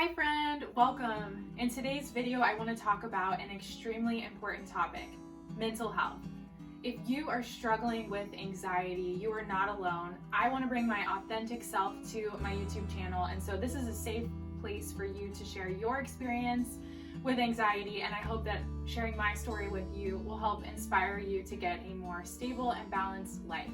Hi friend, welcome. In today's video, I want to talk about an extremely important topic, mental health. If you are struggling with anxiety, you are not alone. I want to bring my authentic self to my YouTube channel, and so this is a safe place for you to share your experience with anxiety, and I hope that sharing my story with you will help inspire you to get a more stable and balanced life.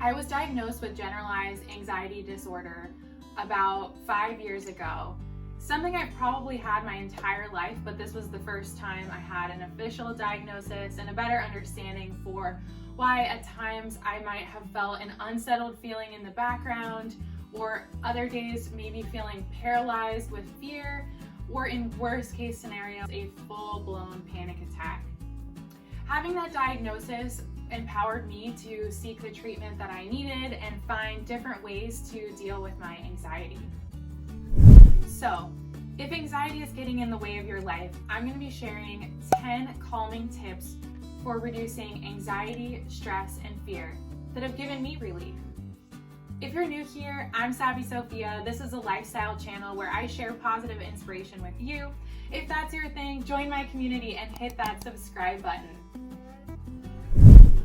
I was diagnosed with generalized anxiety disorder about 5 years ago. Something I've probably had my entire life, but this was the first time I had an official diagnosis and a better understanding for why at times I might have felt an unsettled feeling in the background, or other days maybe feeling paralyzed with fear, or in worst case scenarios, a full-blown panic attack. Having that diagnosis empowered me to seek the treatment that I needed and find different ways to deal with my anxiety. So, if anxiety is getting in the way of your life, I'm going to be sharing 10 calming tips for reducing anxiety, stress, and fear that have given me relief. If you're new here, I'm Savvy Sophia. This is a lifestyle channel where I share positive inspiration with you. If that's your thing, join my community and hit that subscribe button.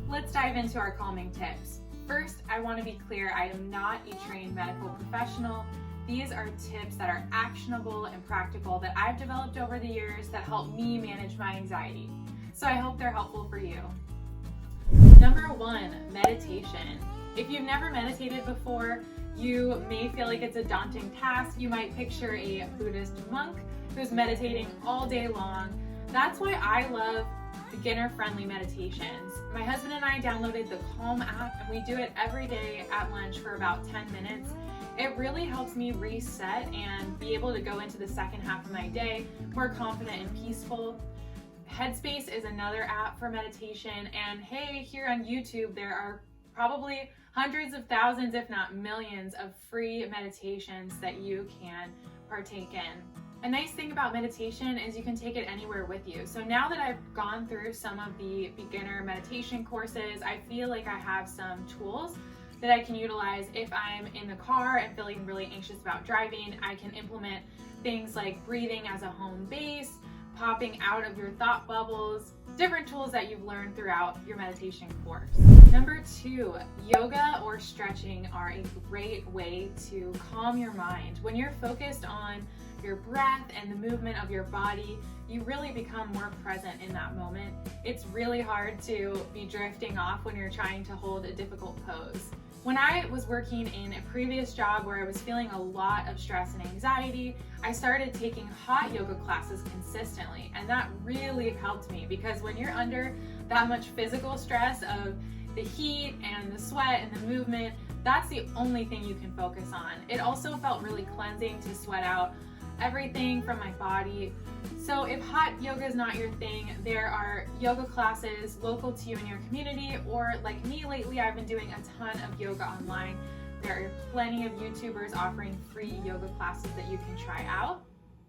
Let's dive into our calming tips. First, I want to be clear, I am not a trained medical professional. These are tips that are actionable and practical that I've developed over the years that help me manage my anxiety. So I hope they're helpful for you. Number 1, meditation. If you've never meditated before, you may feel like it's a daunting task. You might picture a Buddhist monk who's meditating all day long. That's why I love beginner-friendly meditations. My husband and I downloaded the Calm app, and we do it every day at lunch for about 10 minutes. It really helps me reset and be able to go into the second half of my day more confident and peaceful. Headspace is another app for meditation, and hey, here on YouTube there are probably hundreds of thousands, if not millions, of free meditations that you can partake in. A nice thing about meditation is you can take it anywhere with you. So now that I've gone through some of the beginner meditation courses, I feel like I have some tools that I can utilize if I'm in the car and feeling really anxious about driving. I can implement things like breathing as a home base, popping out of your thought bubbles, different tools that you've learned throughout your meditation course. Number 2, yoga or stretching are a great way to calm your mind. When you're focused on your breath and the movement of your body, you really become more present in that moment. It's really hard to be drifting off when you're trying to hold a difficult pose. When I was working in a previous job where I was feeling a lot of stress and anxiety, I started taking hot yoga classes consistently, and that really helped me because when you're under that much physical stress of the heat and the sweat and the movement, that's the only thing you can focus on. It also felt really cleansing to sweat out everything from my body. So if hot yoga is not your thing, there are yoga classes local to you in your community, or like me lately, I've been doing a ton of yoga online. There are plenty of YouTubers offering free yoga classes that you can try out.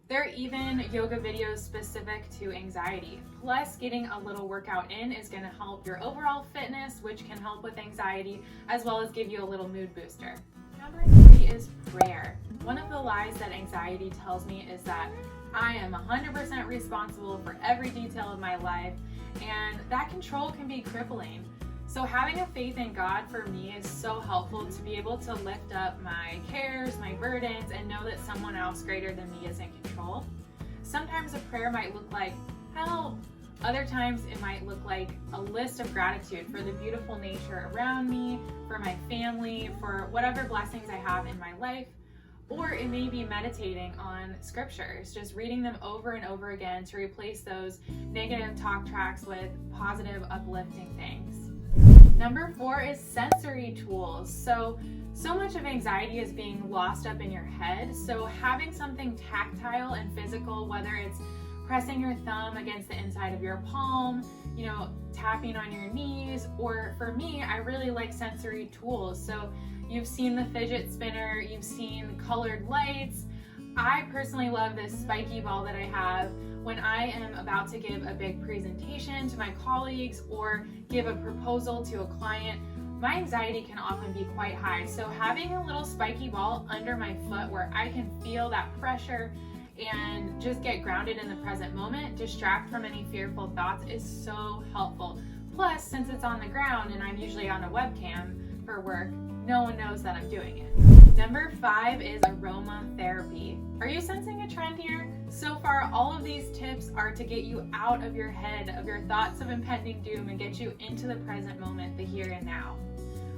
There are even yoga videos specific to anxiety. Plus, getting a little workout in is going to help your overall fitness, which can help with anxiety, as well as give you a little mood booster. Number 3 is prayer. One of the lies that anxiety tells me is that I am 100% responsible for every detail of my life, and that control can be crippling. So having a faith in God for me is so helpful to be able to lift up my cares, my burdens, and know that someone else greater than me is in control. Sometimes a prayer might look like help. Other times it might look like a list of gratitude for the beautiful nature around me, for my family, for whatever blessings I have in my life. Or it may be meditating on scriptures, just reading them over and over again to replace those negative talk tracks with positive, uplifting things. Number 4 is sensory tools. So much of anxiety is being lost up in your head. So having something tactile and physical, whether it's pressing your thumb against the inside of your palm, tapping on your knees, or for me, I really like sensory tools. So you've seen the fidget spinner, you've seen colored lights. I personally love this spiky ball that I have when I am about to give a big presentation to my colleagues or give a proposal to a client. My anxiety can often be quite high, so having a little spiky ball under my foot where I can feel that pressure and just get grounded in the present moment, distract from any fearful thoughts, is so helpful. Plus, since it's on the ground and I'm usually on a webcam for work, no one knows that I'm doing it. Number 5 is aromatherapy. Are you sensing a trend here? So far, all of these tips are to get you out of your head, of your thoughts of impending doom, and get you into the present moment, the here and now.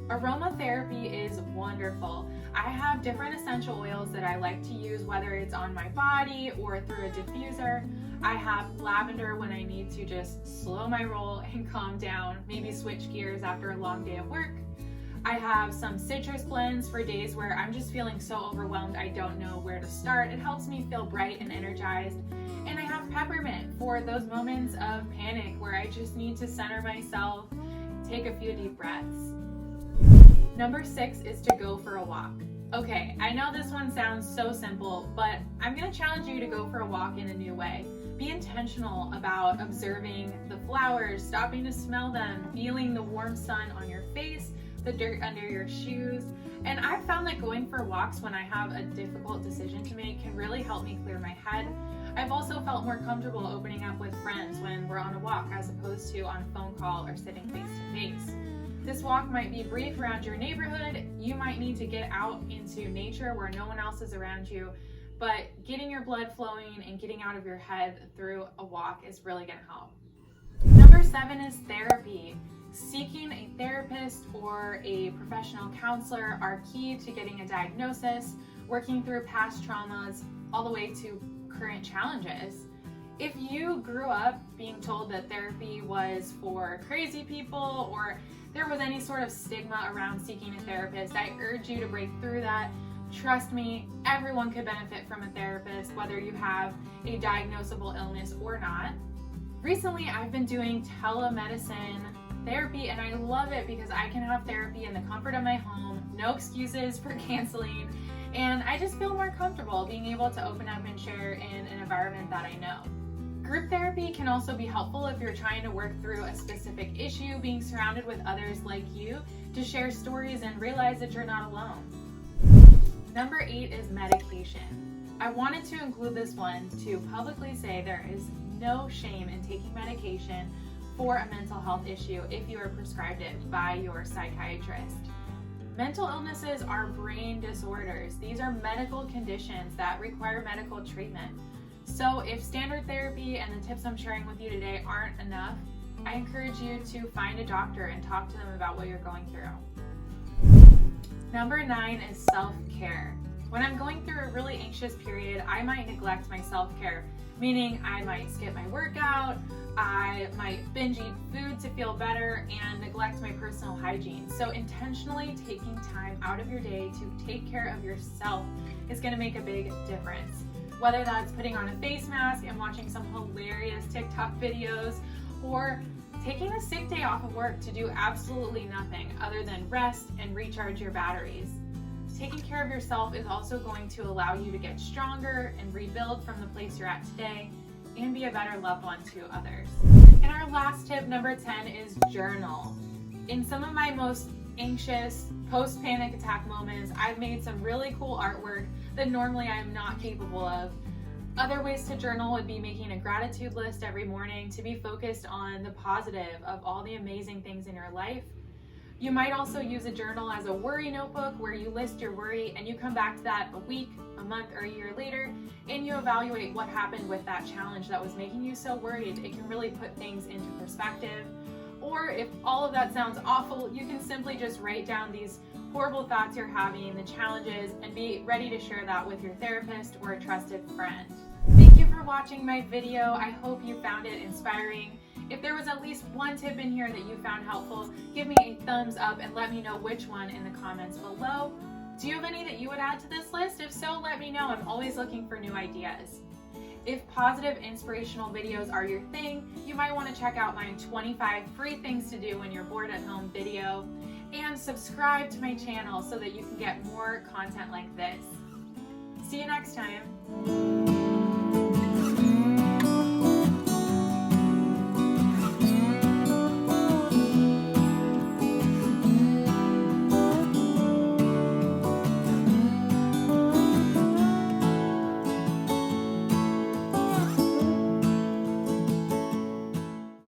Aromatherapy is wonderful. I have different essential oils that I like to use, whether it's on my body or through a diffuser. I have lavender when I need to just slow my roll and calm down, maybe switch gears after a long day of work. I have some citrus blends for days where I'm just feeling so overwhelmed I don't know where to start. It helps me feel bright and energized. And I have peppermint for those moments of panic where I just need to center myself, take a few deep breaths. Number 6 is to go for a walk. Okay, I know this one sounds so simple, but I'm going to challenge you to go for a walk in a new way. Be intentional about observing the flowers, stopping to smell them, feeling the warm sun on your face, the dirt under your shoes. And I've found that going for walks when I have a difficult decision to make can really help me clear my head. I've also felt more comfortable opening up with friends when we're on a walk as opposed to on a phone call or sitting face to face. This walk might be brief around your neighborhood. You might need to get out into nature where no one else is around you, but getting your blood flowing and getting out of your head through a walk is really going to help. Number 7 is therapy. Seeking a therapist or a professional counselor are key to getting a diagnosis, working through past traumas, all the way to current challenges. If you grew up being told that therapy was for crazy people or there was any sort of stigma around seeking a therapist, I urge you to break through that. Trust me, everyone could benefit from a therapist, whether you have a diagnosable illness or not. Recently, I've been doing telemedicine therapy and I love it because I can have therapy in the comfort of my home, no excuses for canceling, and I just feel more comfortable being able to open up and share in an environment that I know. Group therapy can also be helpful if you're trying to work through a specific issue, being surrounded with others like you to share stories and realize that you're not alone. Number 8 is medication. I wanted to include this one to publicly say there is no shame in taking medication for a mental health issue if you are prescribed it by your psychiatrist. Mental illnesses are brain disorders. These are medical conditions that require medical treatment. So if standard therapy and the tips I'm sharing with you today aren't enough, I encourage you to find a doctor and talk to them about what you're going through. Number 9 is self-care. When I'm going through a really anxious period, I might neglect my self-care, meaning I might skip my workout, I might binge eat food to feel better, and neglect my personal hygiene. So intentionally taking time out of your day to take care of yourself is going to make a big difference. Whether that's putting on a face mask and watching some hilarious TikTok videos, or taking a sick day off of work to do absolutely nothing other than rest and recharge your batteries. Taking care of yourself is also going to allow you to get stronger and rebuild from the place you're at today and be a better loved one to others. And our last tip, number 10, is journal. In some of my most anxious post-panic attack moments, I've made some really cool artwork that normally I'm not capable of. Other ways to journal would be making a gratitude list every morning to be focused on the positive of all the amazing things in your life. You might also use a journal as a worry notebook where you list your worry and you come back to that a week, a month, or a year later and you evaluate what happened with that challenge that was making you so worried. It can really put things into perspective. Or if all of that sounds awful, you can simply just write down these horrible thoughts you're having, the challenges, and be ready to share that with your therapist or a trusted friend. Thank you for watching my video. I hope you found it inspiring. If there was at least one tip in here that you found helpful, give me a thumbs up and let me know which one in the comments below. Do you have any that you would add to this list? If so, let me know. I'm always looking for new ideas. If positive, inspirational videos are your thing, you might want to check out my 25 free things to do when you're bored at home video, and subscribe to my channel so that you can get more content like this. See you next time.